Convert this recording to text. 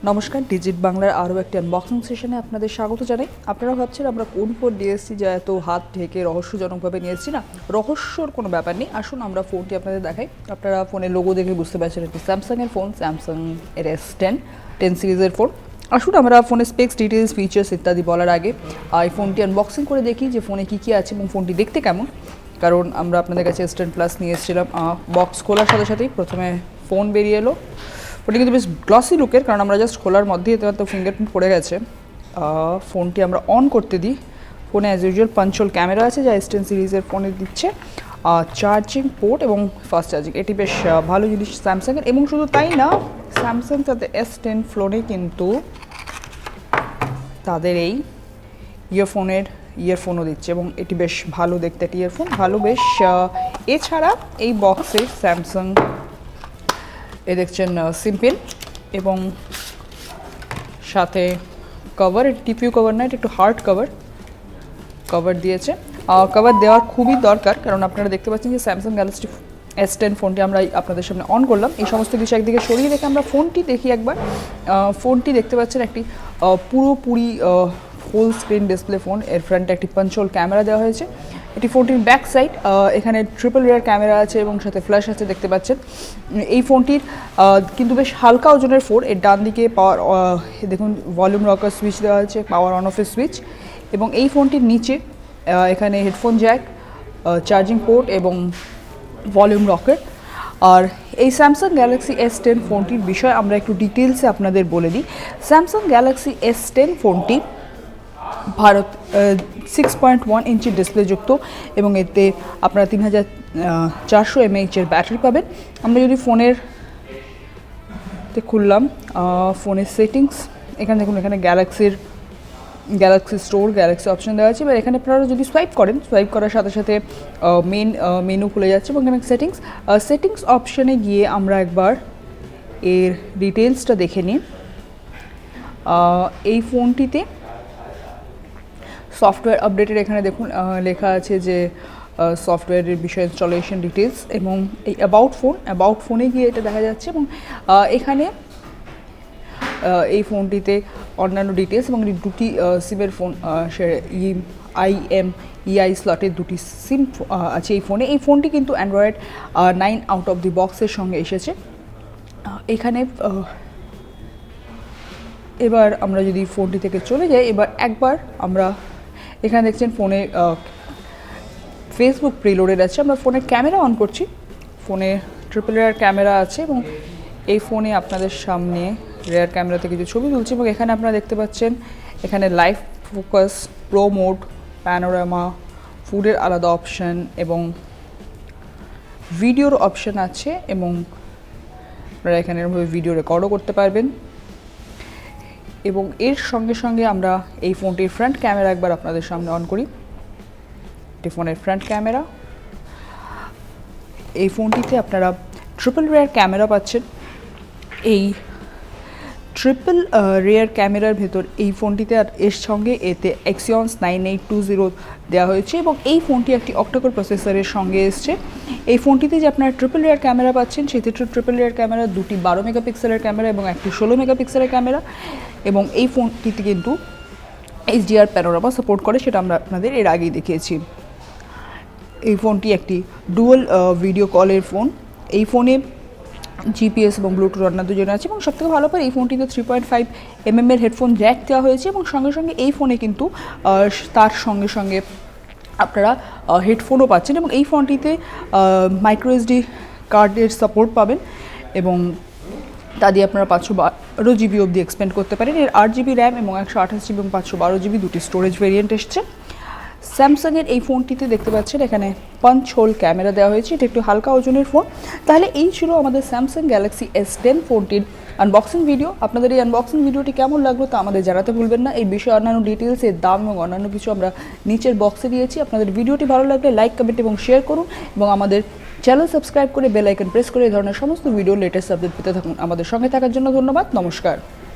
নমস্কার, ডিজিট বাংলার আরও একটি আনবক্সিং সেশনে আপনাদের স্বাগত জানাই। আপনারা ভাবছেন আমরা কোন ফোন নিয়ে এসেছি যা এত হাত ঢেকে রহস্যজনকভাবে নিয়ে এসেছি। না, রহস্যর কোনো ব্যাপার নেই। আসুন আমরা ফোনটি আপনাদের দেখাই। আপনারা ফোনের লোগো দেখে বুঝতে পারছেন এটি স্যামসাংয়ের ফোন, স্যামসাং এর S10 সিরিজের ফোন। আসুন আমরা ফোনের স্পেক্স, ডিটেলস, ফিচার্স ইত্যাদি বলার আগে এই ফোনটি আনবক্সিং করে দেখি যে ফোনে কী কী আছে এবং ফোনটি দেখতে কেমন। কারণ আমরা আপনাদের কাছে S10 প্লাস নিয়ে এসেছিলাম। বক্স খোলার সাথে সাথেই প্রথমে ফোন বেরিয়ে এলো। ওটি কিন্তু বেশ গ্লসি লুকের, কারণ আমরা জাস্ট খোলার মধ্যেই তো ফিঙ্গারপ্রিন্ট পড়ে গেছে। ফোনটি আমরা অন করতে দিই। ফোনে অ্যাজ ইউজুয়াল পাঞ্চোল ক্যামেরা আছে যা S10 সিরিজের ফোনে দিচ্ছে, চার্জিং পোর্ট এবং ফাস্ট চার্জিং। এটি বেশ ভালো জিনিস স্যামসাংয়ের। এবং শুধু তাই না, স্যামসাং তাদের S10 ফোনে কিন্তু তাদের এই ইয়ারফোনও দিচ্ছে এবং এটি বেশ ভালো দেখতে একটি ইয়ারফোন, ভালো বেশ। এছাড়া এই বক্সে স্যামসাং দেখছেন সিম্পল এবং সাথে কভার, টিপিউ কভার না, এটা একটু হার্ড কভার দিয়েছে। কভার দেওয়ার খুবই দরকার, কারণ আপনারা দেখতে পাচ্ছেন যে স্যামসাং গ্যালাক্সি S10 ফোনটি আমরা আপনাদের সামনে অন করলাম। এই সমস্ত কিছু একদিকে সরিয়ে রেখে আমরা ফোনটি দেখি একবার। ফোনটি দেখতে পাচ্ছেন একটি পুরোপুরি ফুল স্ক্রিন ডিসপ্লে ফোন। এর ফ্রন্টে একটি পাঞ্চোল ক্যামেরা দেওয়া হয়েছে। এটি ফোনটির ব্যাক সাইড, এখানে ট্রিপল রিয়ার ক্যামেরা আছে এবং সাথে ফ্ল্যাশ আছে দেখতে পাচ্ছেন। এই ফোনটির কিন্তু বেশ হালকা ওজনের ফোন। এর ডান দিকে পাওয়ার দেখুন ভলিউম রকার সুইচ দেওয়া আছে, পাওয়ার অন অফের সুইচ। এবং এই ফোনটির নিচে এখানে হেডফোন জ্যাক, চার্জিং পোর্ট এবং ভলিউম রকার। আর এই স্যামসাং গ্যালাক্সি S10 ফোনটির বিষয়ে আমরা একটু ডিটেলসে আপনাদের বলে দিই। স্যামসাং গ্যালাক্সি S10 ফোনটি 6.1 ইঞ্চি ডিসপ্লেযুক্ত এবং এতে আপনারা 3400 mAh এর ব্যাটারি পাবেন। আমরা যদি ফোনের খুললাম ফোনের সেটিংস, এখানে দেখুন, এখানে গ্যালাক্সি স্টোর, গ্যালাক্সি অপশন দেওয়া আছে। এবার এখানে আপনারা যদি সোয়াইপ করার সাথে সাথে মেনু খুলে যাচ্ছে এবং এখানে সেটিংস অপশনে গিয়ে আমরা একবার এর ডিটেলসটা দেখে নিই। এই ফোনটিতে সফটওয়্যার আপডেটের এখানে দেখুন লেখা আছে যে সফটওয়্যারের বিষয়ে ইনস্টলেশন ডিটেলস এবং এই অ্যাবাউট ফোনে গিয়ে এটা দেখা যাচ্ছে। এবং এখানে এই ফোনটিতে অন্যান্য ডিটেলস এবং দুটি সিমের ফোন, EI স্লটের দুটি সিম আছে এই ফোনে। এই ফোনটি কিন্তু অ্যান্ড্রয়েড 9 আউট অফ দি বক্সের সঙ্গে এসেছে এখানে। এবার আমরা যদি ফোনটি থেকে চলে যাই, এবার একবার আমরা এখানে দেখছেন ফোনে ফেসবুক প্রিলোডেড আছে। আমরা ফোনের ক্যামেরা অন করছি। ফোনে ট্রিপল রেয়ার ক্যামেরা আছে এবং এই ফোনে আপনাদের সামনে রেয়ার ক্যামেরা থেকে কিছু ছবি তুলছি। এবং এখানে আপনারা দেখতে পাচ্ছেন এখানে live focus, pro mode, panorama, ফুডের আলাদা অপশান এবং ভিডিওর অপশান আছে এবং আপনারা এখানে এরভাবে ভিডিও রেকর্ডও করতে পারবেন। এবং এর সঙ্গে সঙ্গে আমরা এই ফোনটির ফ্রন্ট ক্যামেরা একবার আপনাদের সামনে অন করি। এটি ফোনের ফ্রন্ট ক্যামেরা। এই ফোনটিতে আপনারা ট্রিপল রেয়ার ক্যামেরা পাচ্ছেন। এই ট্রিপল রেয়ার ক্যামেরার ভেতর এই ফোনটিতে আর এর সঙ্গে এতে Exynos 9820 দেওয়া হয়েছে এবং এই ফোনটি একটি অক্টাকোর প্রসেসরের সঙ্গে এসছে। এই ফোনটিতে যে আপনারা ট্রিপল রেয়ার ক্যামেরা পাচ্ছেন, সেটি ট্রিপল রেয়ার ক্যামেরা, দুটি 12 মেগাপিক্সেলের ক্যামেরা এবং একটি 16 মেগাপিক্সেলের ক্যামেরা। এবং এই ফোনটিতে কিন্তু HDR প্যানোরামা সাপোর্ট করে, সেটা আমরা আপনাদের এর আগেই দেখিয়েছি। এই ফোনটি একটি ডুয়াল ভিডিও কলের ফোন। এই ফোনে GPS এবং ব্লুটুথ অন্যান্য দুজন আছে এবং সবথেকে ভালো পারে এই ফোনটিতে 3.5 mm এর হেডফোন জ্যাক দেওয়া হয়েছে এবং সঙ্গে সঙ্গে এই ফোনে কিন্তু তার সঙ্গে সঙ্গে আপনারা হেডফোনও পাচ্ছেন। এবং এই ফোনটিতে মাইক্রোএসডি কার্ডের সাপোর্ট পাবেন এবং তা দিয়ে আপনারা 512 GB অবধি এক্সপেন্ড করতে পারেন। এর 8 GB র্যাম এবং 128 GB এবং 512 GB দুটি স্টোরেজ ভেরিয়েন্ট এসছে। স্যামসাংয়ের এই ফোনটিতে দেখতে পাচ্ছেন এখানে পাঞ্চ হোল ক্যামেরা দেওয়া হয়েছে। এটা একটু হালকা ওজনের ফোন। তাহলে এই ছিল আমাদের স্যামসাং গ্যালাক্সি S10 ফোনটির আনবক্সিং ভিডিও। আপনাদের এই আনবক্সিং ভিডিওটি কেমন লাগলো তা আমাদের জানাতে ভুলবেন না। এই বিষয়ে অন্যান্য ডিটেলস, এর দাম এবং অন্যান্য কিছু আমরা নিচের বক্সে দিয়েছি। আপনাদের ভিডিওটি ভালো লাগলে লাইক, কমেন্ট এবং শেয়ার করুন এবং আমাদের চ্যানেল সাবস্ক্রাইব করে বেল আইকন প্রেস করে এই ধরনের সমস্ত ভিডিও লেটেস্ট আপডেট পেতে থাকুন। আমাদের সঙ্গে থাকার জন্য ধন্যবাদ। নমস্কার।